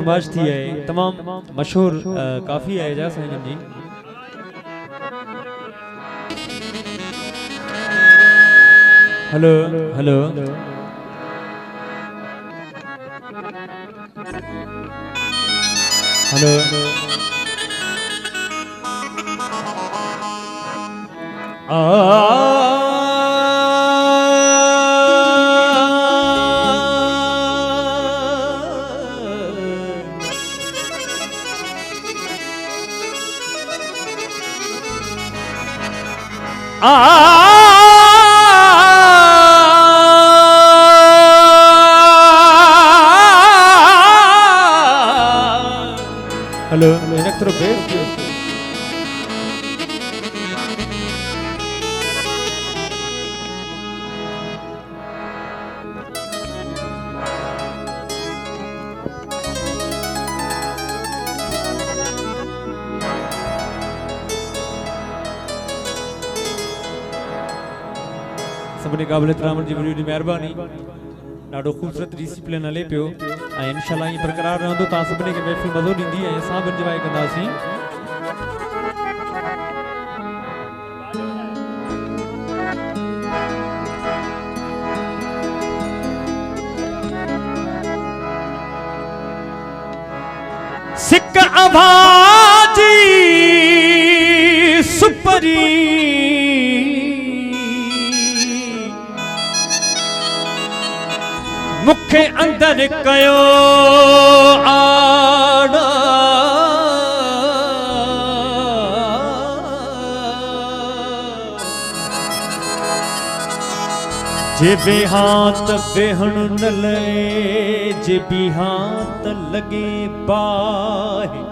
नमाज थी है तमाम मशहूर काफ़ी है जा साईं जी। हेलो हेलो हेलो हेलो इनक तरफ बेस सभी काबिल एहतराम जी वरी मेहरबानी ॾाढो खूबसूरत डिसिप्लिन हले पियो ऐं इंशाअल्लाह ये बरकरार रहंदो ता सभी के महफिल मज़ो ॾींदी ऐं असां बि इंजॉय कंदासीं। सिक आवाज़ी सुपरी मुखे अंदर कयो आड़ा जे बेहात बेहण न लए जे बिहात लगे बाहे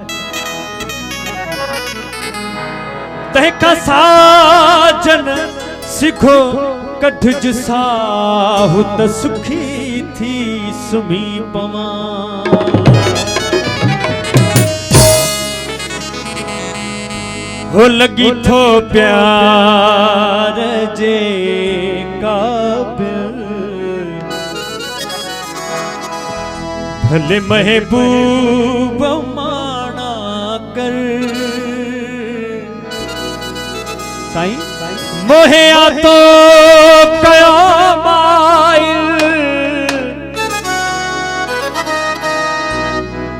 तहका साजन सिखो कढज साहु त सुखी थी सुमी पवा हो लगी थो प्यार जे काबिल भले महबूब माना कर साईं मोहे आ तो कया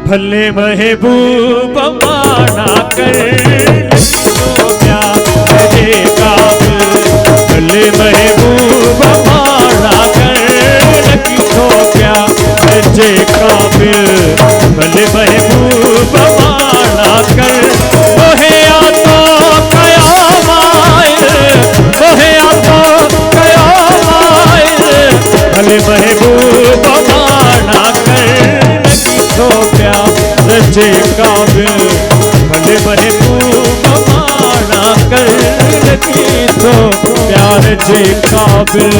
भले महबूब माना कर तो प्यार जे काबिल भले महबूब माना कर लगी तो प्यार जे काबिल भले महबूब माना कर मोहे आ तो कयामाइल मोहे आ तो कयामाइल भले महबूब माना कर तो प्यार जे काबिल भले महबूब माना कर लगी तो प्यार जे काबिल।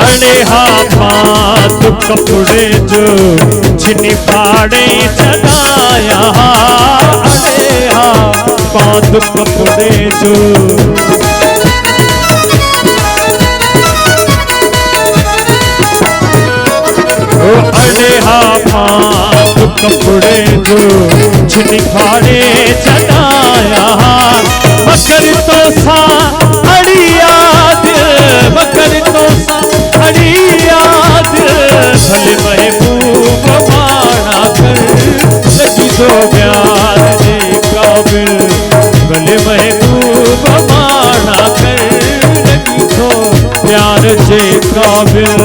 अनेहा पात कपड़े जो छिनी फाड़े चढ़ाया अनेहा पात कपड़े जो अनेहा पात कपड़े जो छिनी फाड़े चढ़ाया मकर तो सा अड़िया दिल मकर तो सा अड़िया दिल भले महबूब माना कर लगी तो प्यार जे काबिल भले महबूब माना कर लगी तो प्यार जे काबिल।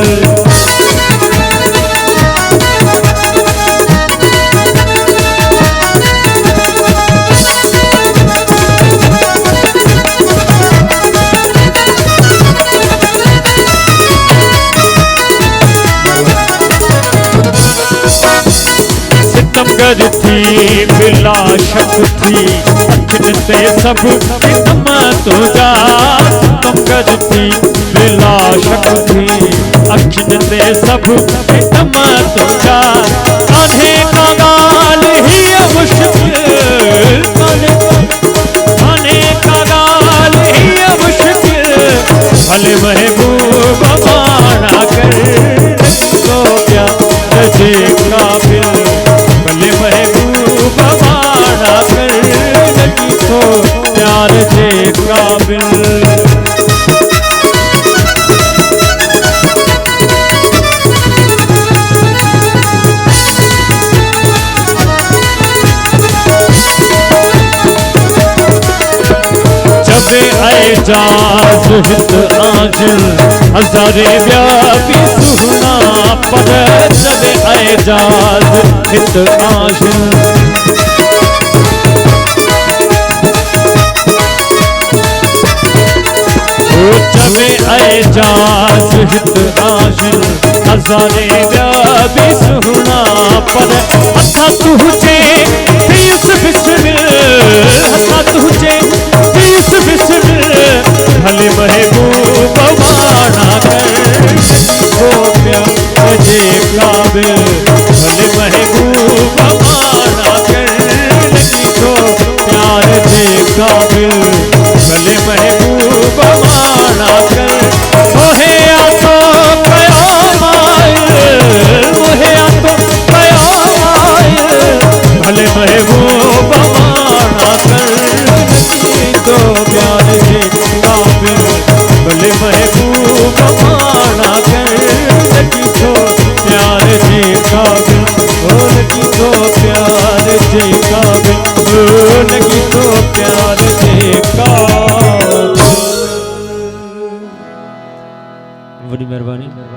सितमगर थी बिला शक थी अखिन ते सब सितम तुझा सितमगर थी बिला शक थी अखिन ते सब सितम तुझा कान्हे का गाल ही मुश्किल एजाज हित आशिल हजारे व्यापी सुहना पर चवे एजाज हित आशिल चवे एजाज हित आशिल हजारे व्यापी सुहना पर अथा तुझे